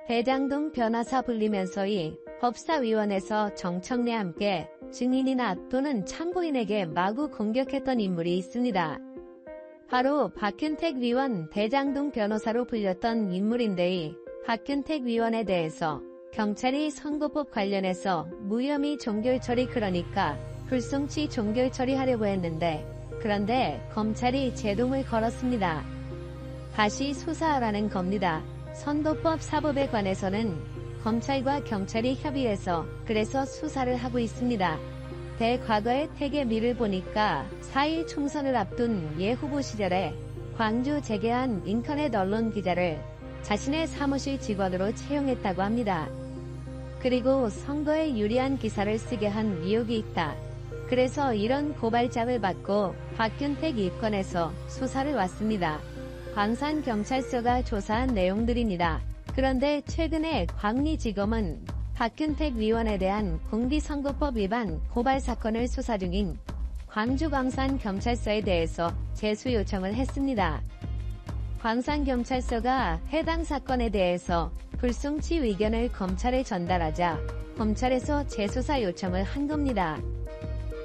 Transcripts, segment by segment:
대장동 변호사 불리면서이 법사위원회에서 정청래 함께 증인이나 또는 참고인에게 마구 공격했던 인물이 있습니다. 바로 박균택 위원 대장동 변호사로 불렸던 인물인데 박균택 위원에 대해서 경찰이 선거법 관련해서 무혐의 종결처리 그러니까 불송치 종결처리 하려고 했는데 그런데 검찰이 제동을 걸었습니다. 다시 수사하라는 겁니다. 선거법 사법에 관해서는 검찰과 경찰이 협의해서 그래서 수사를 하고 있습니다. 대과거의 태계미를 보니까 4.1 총선을 앞둔 예 후보 시절에 광주 재계한 인터넷 언론 기자를 자신의 사무실 직원으로 채용했다고 합니다. 그리고 선거에 유리한 기사를 쓰게 한 의혹이 있다. 그래서 이런 고발장을 받고 박균택 입건해서 수사를 왔습니다. 광산경찰서가 조사한 내용들입니다. 그런데 최근에 광리지검은 박균택 위원에 대한 공직선거법 위반 고발 사건을 수사 중인 광주광산경찰서에 대해서 제수 요청을 했습니다. 광산경찰서가 해당 사건에 대해서 불송치 의견을 검찰에 전달하자 검찰에서 재수사 요청을 한 겁니다.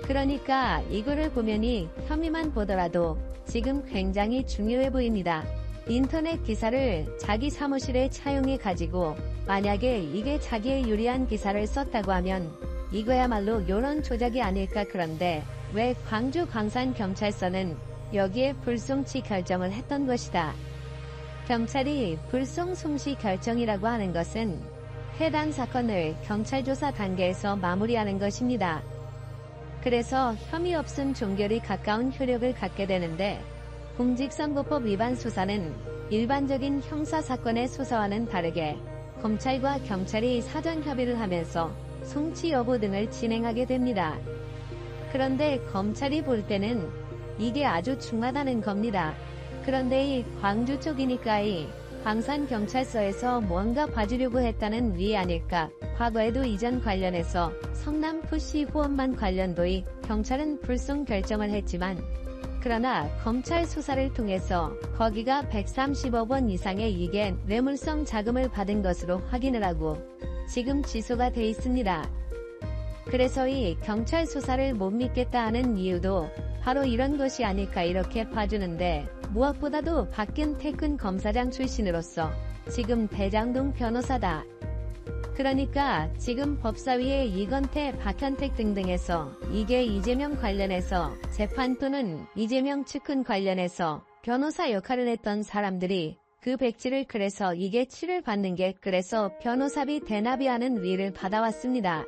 그러니까 이거를 보면이 혐의만 보더라도 지금 굉장히 중요해 보입니다. 인터넷 기사를 자기 사무실에 차용해 가지고 만약에 이게 자기에 유리한 기사를 썼다고 하면 이거야말로 여론 조작이 아닐까. 그런데 왜 광주 광산경찰서는 여기에 불송치 결정을 했던 것이다. 경찰이 불송 송치 결정이라고 하는 것은 해당 사건을 경찰 조사 단계에서 마무리하는 것입니다. 그래서 혐의 없음 종결이 가까운 효력을 갖게 되는데 공직선거법 위반 수사는 일반적인 형사사건의 수사와는 다르게 검찰과 경찰이 사전 협의를 하면서 송치 여부 등을 진행하게 됩니다. 그런데 검찰이 볼 때는 이게 아주 중하다는 겁니다. 그런데 이 광주 쪽이니까 이 광산경찰서에서 뭔가 봐주려고 했다는 위 아닐까. 과거에도 이전 관련해서 성남푸시 후원만 관련도의 경찰은 불송 결정을 했지만 그러나 검찰 수사를 통해서 거기가 130억 원 이상의 이게 뇌물성 자금을 받은 것으로 확인을 하고 지금 지소가 돼 있습니다. 그래서 이 경찰 수사를 못 믿겠다 하는 이유도 바로 이런 것이 아닐까 이렇게 봐주는데 무엇보다도 박균택은 검사장 출신으로서 지금 대장동 변호사다. 그러니까 지금 법사위에 이건태, 박현택 등등에서 이게 이재명 관련해서 재판 또는 이재명 측근 관련해서 변호사 역할을 했던 사람들이 그 백지를 그래서 이게 치를 받는 게 그래서 변호사비 대납이하는 위를 받아왔습니다.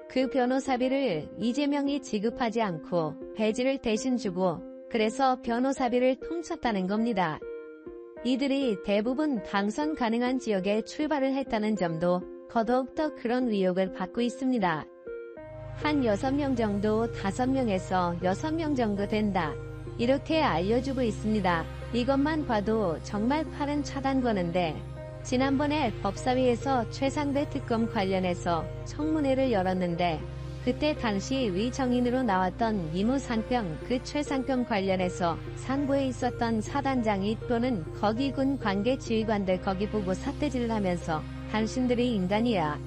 그 변호사비를 이재명이 지급하지 않고 배지를 대신 주고 그래서 변호사비를 통쳤다는 겁니다. 이들이 대부분 당선 가능한 지역에 출발을 했다는 점도 더더욱더 그런 의혹을 받고 있습니다. 한 6명 정도 5명에서 6명 정도 된다. 이렇게 알려주고 있습니다. 이것만 봐도 정말 팔은 차단거는데 지난번에 법사위에서 최상대 특검 관련해서 청문회를 열었는데 그때 당시 위정인으로 나왔던 이무상병 그 최상병 관련해서 상부에 있었던 사단장이 또는 거기 군 관계 지휘관들 거기 보고 삿대질을 하면서 당신들이 인간이야.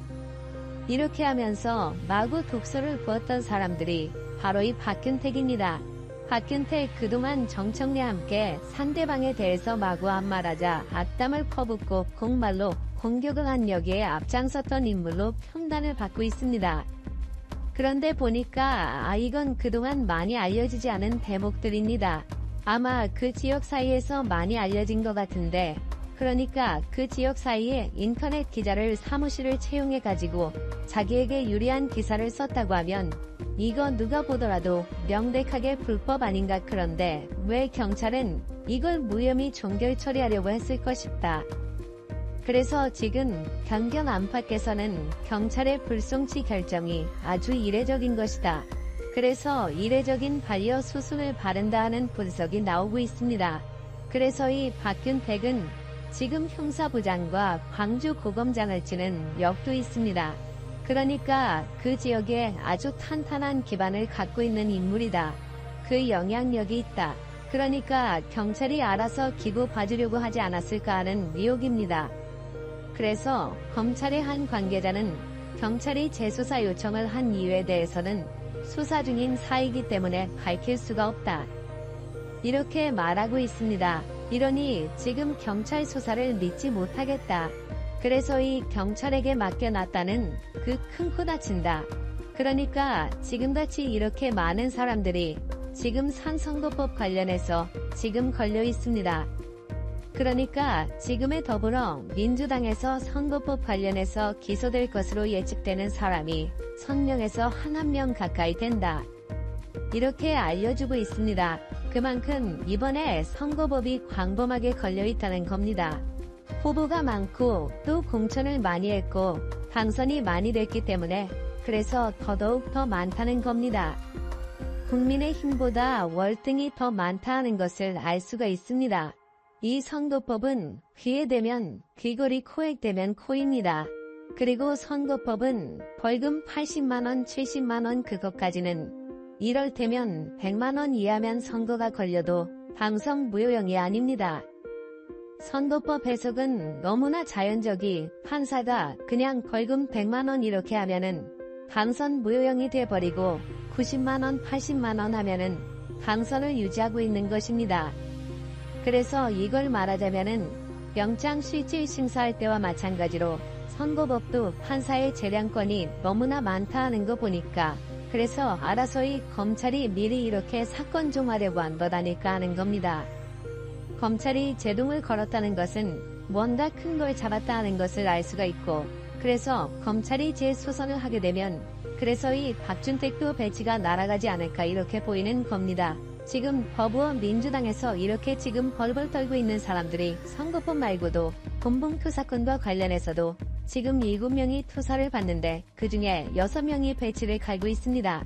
이렇게 하면서 마구 독소를 부었던 사람들이 바로 이 박균택입니다. 박균택 그동안 정청래 함께 상대방에 대해서 마구 안 말하자 악담을 퍼붓고 공말로 공격을 한 여기에 앞장섰던 인물로 평단을 받고 있습니다. 그런데 보니까 이건 그동안 많이 알려지지 않은 대목들입니다. 아마 그 지역 사이에서 많이 알려진 것 같은데 그러니까 그 지역 사이에 인터넷 기자를 사무실을 채용해가지고 자기에게 유리한 기사를 썼다고 하면 이거 누가 보더라도 명백하게 불법 아닌가. 그런데 왜 경찰은 이걸 무혐의 종결 처리하려고 했을까 싶다. 그래서 지금 강경 안팎에서는 경찰의 불송치 결정이 아주 이례적인 것이다. 그래서 이례적인 반려 수순을 바른다 하는 분석이 나오고 있습니다. 그래서 이 박균택은 지금 형사부장과 광주고검장을 지는 역도 있습니다. 그러니까 그 지역에 아주 탄탄한 기반을 갖고 있는 인물이다. 그 영향력이 있다. 그러니까 경찰이 알아서 기부 봐주려고 하지 않았을까 하는 의혹입니다. 그래서 검찰의 한 관계자는 경찰이 재수사 요청을 한 이유에 대해서는 수사 중인 사이기 때문에 밝힐 수가 없다. 이렇게 말하고 있습니다. 이러니 지금 경찰 수사를 믿지 못하겠다. 그래서 이 경찰에게 맡겨놨다는 그 큰 코 다친다. 그러니까 지금같이 이렇게 많은 사람들이 지금 선거법 관련해서 지금 걸려 있습니다. 그러니까 지금의 더불어 민주당에서 선거법 관련해서 기소될 것으로 예측되는 사람이 1000명에서 한 명 가까이 된다. 이렇게 알려주고 있습니다. 그만큼 이번에 선거법이 광범하게 걸려 있다는 겁니다. 후보가 많고 또 공천을 많이 했고 당선이 많이 됐기 때문에 그래서 더더욱 더 많다는 겁니다. 국민의힘보다 월등히 더 많다는 것을 알 수가 있습니다. 이 선거법은 귀에 대면 귀걸이, 코에 대면 코입니다. 그리고 선거법은 벌금 80만원, 70만원 그것까지는 이럴테면 100만원 이하면 선거가 걸려도 당선 무효형이 아닙니다. 선거법 해석은 너무나 자연적이 판사가 그냥 벌금 100만원 이렇게 하면은 당선 무효형이 돼버리고 90만원, 80만원 하면은 당선을 유지하고 있는 것입니다. 그래서 이걸 말하자면은 영장 실질 심사할 때와 마찬가지로 선거법도 판사의 재량권이 너무나 많다 하는 거 보니까 그래서 알아서이 검찰이 미리 이렇게 사건 종하려고 한 것 아닐까 하는 겁니다. 검찰이 제동을 걸었다는 것은 뭔가 큰 걸 잡았다 하는 것을 알 수가 있고 그래서 검찰이 재수선을 하게 되면 그래서 이 박준택도 배치가 날아가지 않을까 이렇게 보이는 겁니다. 지금 거부어 민주당에서 이렇게 지금 벌벌 떨고 있는 사람들이 선거법 말고도 본봉투 사건과 관련해서도 지금 7명이 투사를 받는데 그중에 6명이 배치를 갈고 있습니다.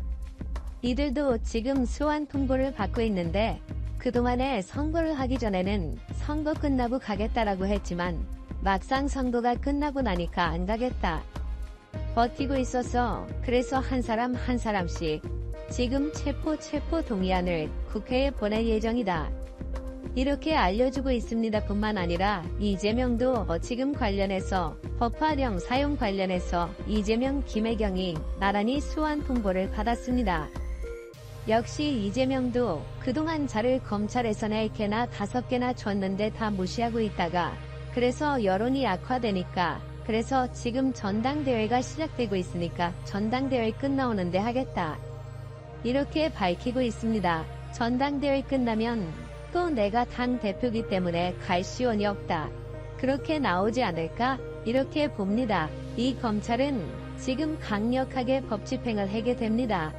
이들도 지금 소환 통보를 받고 있는데 그동안에 선거를 하기 전에는 선거 끝나고 가겠다라고 했지만 막상 선거가 끝나고 나니까 안 가겠다. 버티고 있어서 그래서 한 사람 한 사람씩 지금 체포 동의안을 국회에 보낼 예정이다. 이렇게 알려주고 있습니다. 뿐만 아니라 이재명도 지금 관련해서 법화령 사용 관련해서 이재명, 김혜경이 나란히 소환 통보를 받았습니다. 역시 이재명도 그동안 자를 검찰에서 4개나 5개나 줬는데 다 무시하고 있다가 그래서 여론이 악화되니까 그래서 지금 전당대회가 시작되고 있으니까 전당대회 끝나오는데 하겠다. 이렇게 밝히고 있습니다. 전당대회 끝나면 또 내가 당 대표기 때문에 갈 시원이 없다. 그렇게 나오지 않을까? 이렇게 봅니다. 이 검찰은 지금 강력하게 법 집행을 하게 됩니다.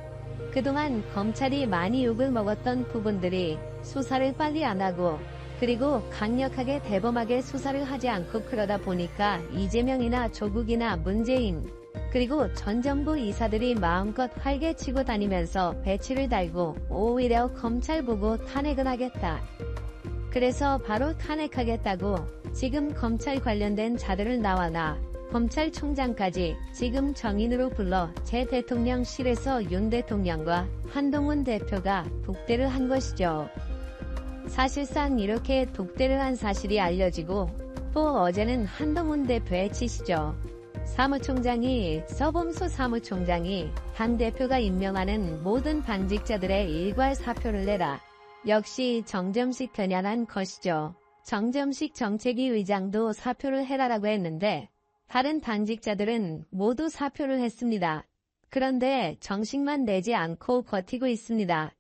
그동안 검찰이 많이 욕을 먹었던 부분들이 수사를 빨리 안 하고 그리고 강력하게 대범하게 수사를 하지 않고 그러다 보니까 이재명이나 조국이나 문재인 그리고 전 정부 이사들이 마음껏 활개치고 다니면서 배치를 달고 오히려 검찰 보고 탄핵은 하겠다. 그래서 바로 탄핵하겠다고 지금 검찰 관련된 자들을 나와나 검찰총장까지 지금 정인으로 불러 제 대통령실에서 윤 대통령과 한동훈 대표가 독대를 한 것이죠. 사실상 이렇게 독대를 한 사실이 알려지고 또 어제는 한동훈 대표의 지시죠. 사무총장이 서범수 사무총장이 당대표가 임명하는 모든 당직자들의 일괄 사표를 내라. 역시 정점식 겨냥한 것이죠. 정점식 정책위 의장도 사표를 해라라고 했는데 다른 당직자들은 모두 사표를 했습니다. 그런데 정식만 내지 않고 버티고 있습니다.